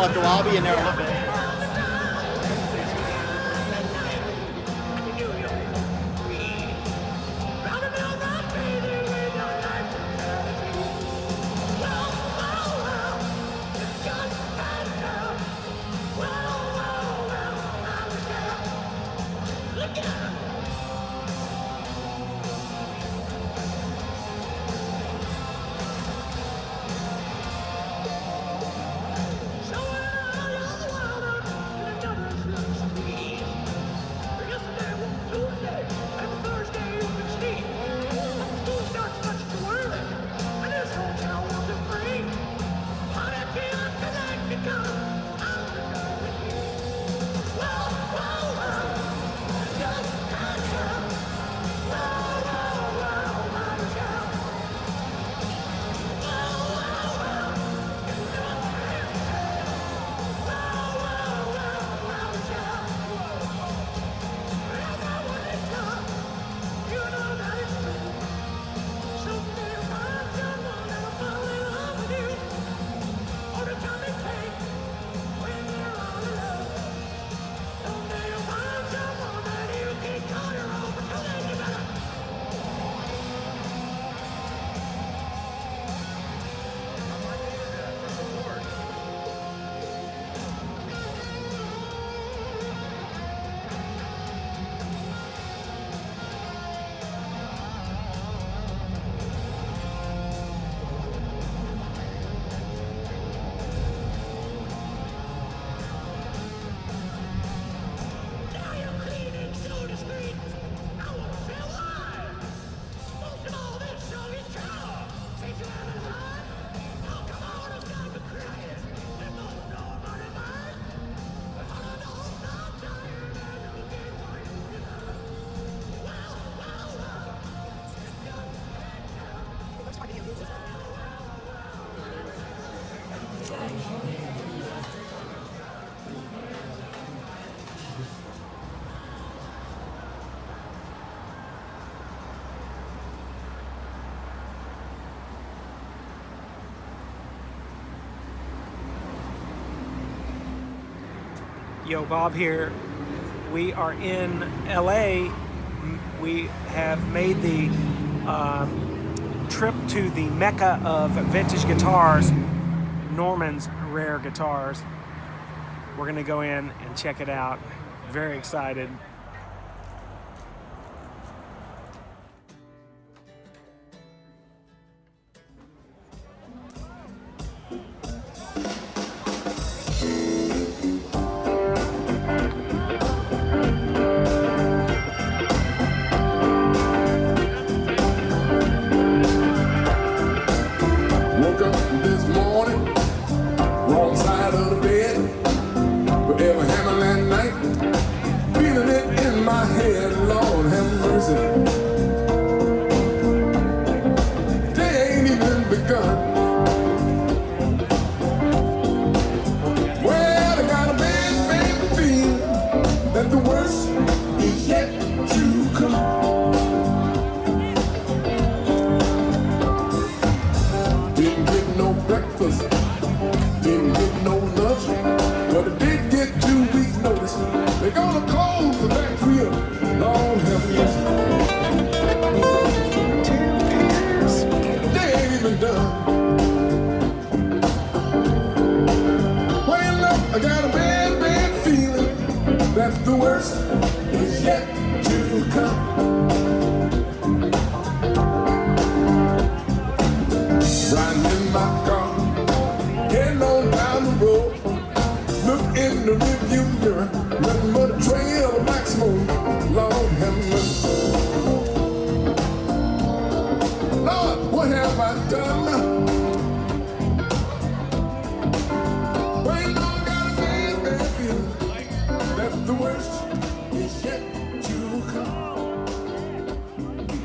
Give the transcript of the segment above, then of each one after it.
while after a while. I'll be in there a little bit. Yo, Bob here. We are in LA. We have made the trip to the mecca of vintage guitars, Norman's Rare Guitars. We're gonna go in and check it out. Very excited.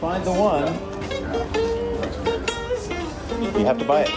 Find the one, you have to buy it.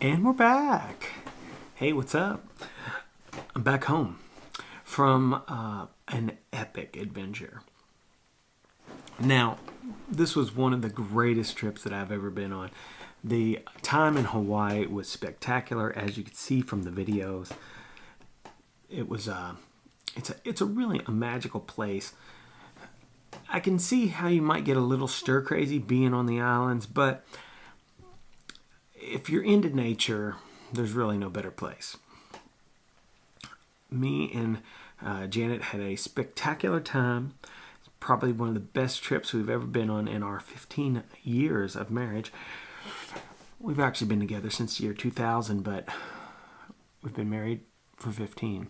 And we're back. Hey, what's up? I'm back home from an epic adventure. Now, this was one of the greatest trips that I've ever been on. The time in Hawaii was spectacular, as you could see from the videos. It was it's a really a magical place. I can see how you might get a little stir crazy being on the islands, but if you're into nature, there's really no better place. Me and Janet had a spectacular time. It's probably one of the best trips we've ever been on in our 15 years of marriage. We've actually been together since the year 2000, but we've been married for 15.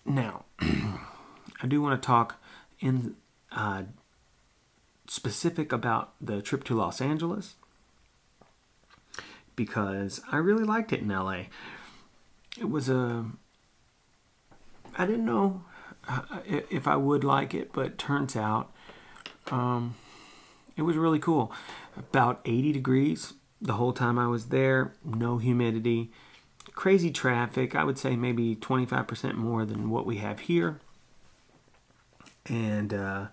Now, I do want to talk in specific about the trip to Los Angeles because I really liked it in LA. It was I didn't know if I would like it, but turns out it was really cool. About 80 degrees the whole time I was there, no humidity, crazy traffic. I would say maybe 25% more than what we have here. And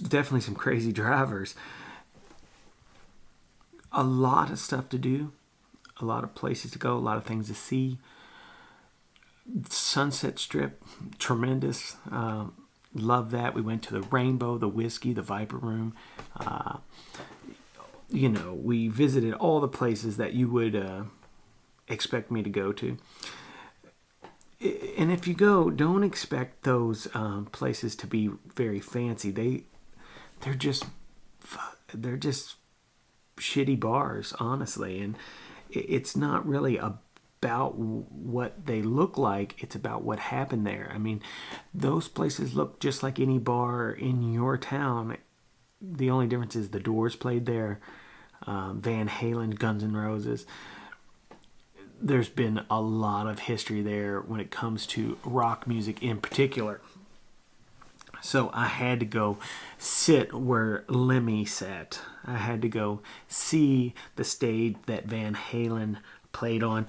definitely some crazy drivers. A lot of stuff to do, a lot of places to go, a lot of things to see. Sunset Strip, tremendous. Love that. We went to the Rainbow, the Whiskey, the Viper Room. We visited all the places that you would expect me to go to. And if you go, don't expect those places to be very fancy. They're just shitty bars, honestly. And it's not really about what they look like. It's about what happened there. I mean, those places look just like any bar in your town. The only difference is the Doors played there. Van Halen, Guns N' Roses. There's been a lot of history there when it comes to rock music in particular. So I had to go sit where Lemmy sat. I had to go see the stage that Van Halen played on.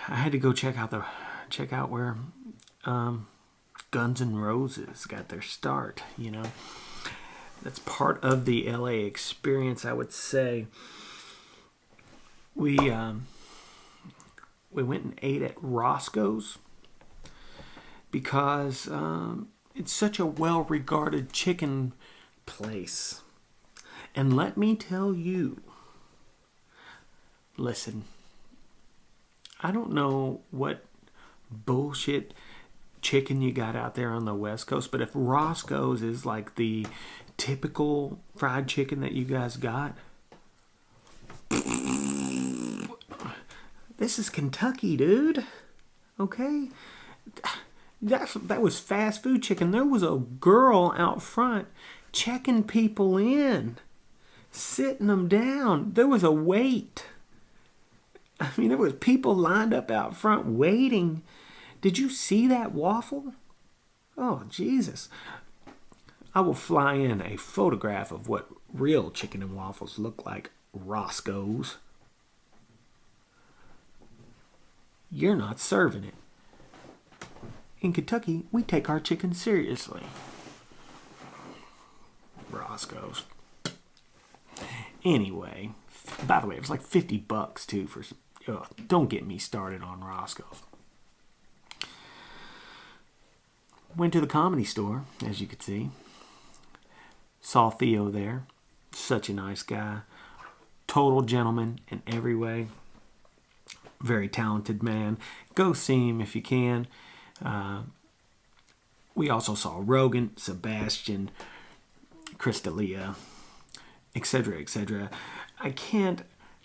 I had to go check out where Guns N' Roses got their start. That's part of the LA experience, I would say. We went and ate at Roscoe's because it's such a well-regarded chicken place. And let me tell you, listen, I don't know what bullshit chicken you got out there on the West Coast, but if Roscoe's is like the typical fried chicken that you guys got, this is Kentucky, dude. Okay? That was fast food chicken. There was a girl out front checking people in, sitting them down. There was a wait. I mean, there was people lined up out front waiting. Did you see that waffle? Oh, Jesus. I will fly in a photograph of what real chicken and waffles look like. Roscoe's. You're not serving it. In Kentucky, we take our chicken seriously. Roscoe's. Anyway, by the way, it was like $50 too for. Don't get me started on Roscoe's. Went to the Comedy Store, as you could see. Saw Theo there. Such a nice guy. Total gentleman in every way. Very talented man. Go see him if you can. We also saw Rogan, Sebastian, Crystalia, etc., etc. I can't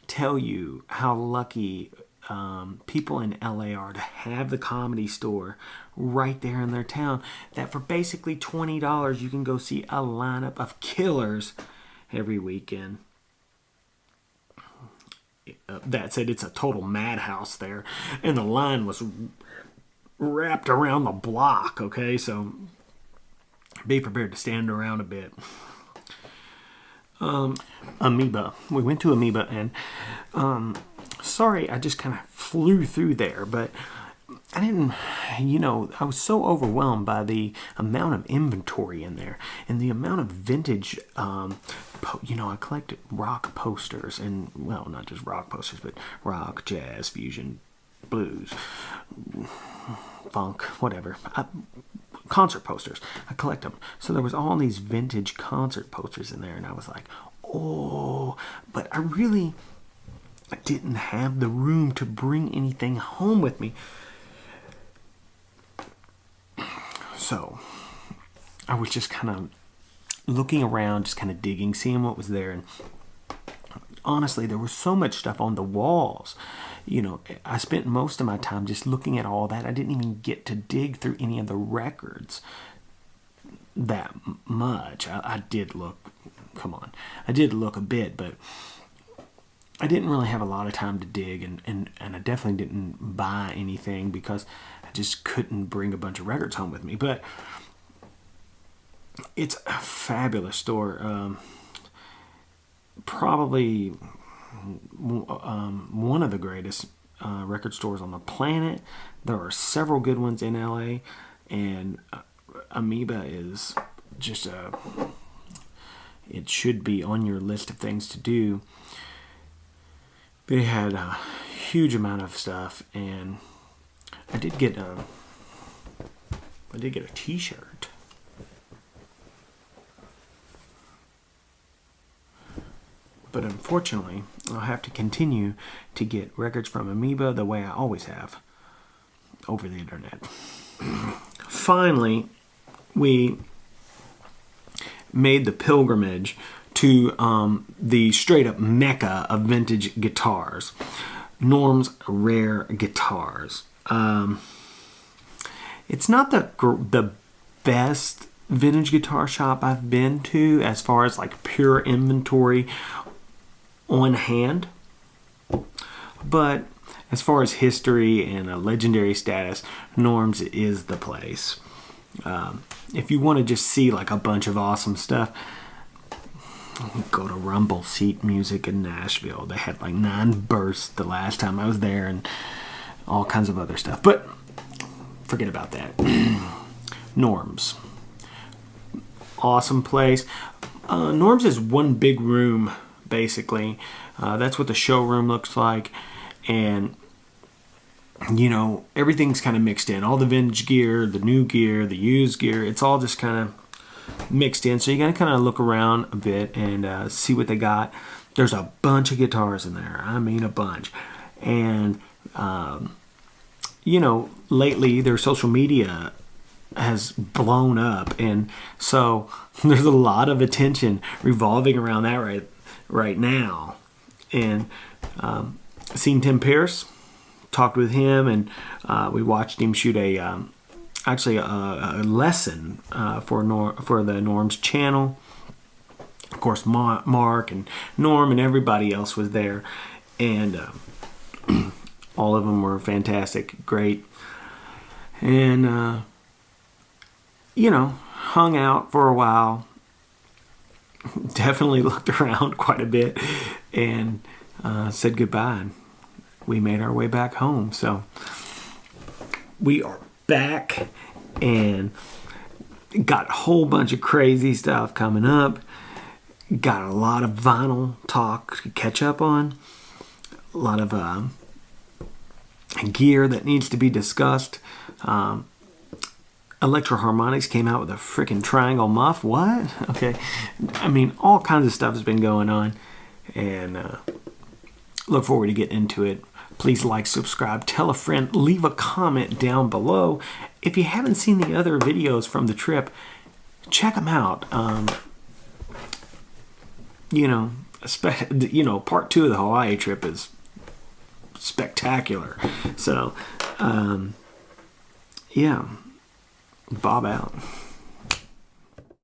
tell you how lucky people in LA are to have the Comedy Store right there in their town, that for basically $20 you can go see a lineup of killers every weekend. That said, it's a total madhouse there, and the line was wrapped around the block, okay? So be prepared to stand around a bit. Amoeba. We went to Amoeba, and sorry, I just kind of flew through there, but I didn't, I was so overwhelmed by the amount of inventory in there and the amount of vintage, I collected rock posters and, well, not just rock posters, but rock, jazz, fusion, blues, funk, whatever. Concert posters. I collect them. So there was all these vintage concert posters in there, and I was like, oh, but I really didn't have the room to bring anything home with me. So I was just kind of looking around, just kind of digging, seeing what was there. And honestly, there was so much stuff on the walls. I spent most of my time just looking at all that. I didn't even get to dig through any of the records that much. I did look, I did look a bit, but I didn't really have a lot of time to dig, and I definitely didn't buy anything because I just couldn't bring a bunch of records home with me. But it's a fabulous store. Probably one of the greatest record stores on the planet. There are several good ones in LA, and Amoeba is just it should be on your list of things to do. They had a huge amount of stuff, and I did get a t-shirt. But unfortunately, I'll have to continue to get records from Amoeba the way I always have, over the internet. Finally, we made the pilgrimage to the straight-up mecca of vintage guitars, Norm's Rare Guitars. It's not the best vintage guitar shop I've been to as far as like pure inventory on hand, but as far as history and a legendary status, Norm's is the place. If you want to just see like a bunch of awesome stuff, go to Rumble Seat Music in Nashville. They had like 9 bursts the last time I was there, and all kinds of other stuff. But forget about that. Norm's, awesome place. Norm's is one big room, basically. That's what the showroom looks like, and everything's kind of mixed in. All the vintage gear, the new gear, the used gear, it's all just kind of mixed in. So you gotta kind of look around a bit and see what they got. There's a bunch of guitars in there. I mean, a bunch. And lately their social media has blown up, and so there's a lot of attention revolving around that right now. And seen Tim Pierce, talked with him, and we watched him shoot a lesson for the Norm's channel. Of course, Mark and Norm and everybody else was there, and all of them were fantastic, great, and hung out for a while. Definitely looked around quite a bit, and said goodbye. And we made our way back home. So we are back and got a whole bunch of crazy stuff coming up. Got a lot of vinyl talk to catch up on. A lot of gear that needs to be discussed. Electro Harmonics came out with a freaking triangle muff. What? Okay. I mean, all kinds of stuff has been going on, and look forward to getting into it. Please like, subscribe, tell a friend, leave a comment down below. If you haven't seen the other videos from the trip, check them out. Part 2 of the Hawaii trip is spectacular. So, yeah. Bob out.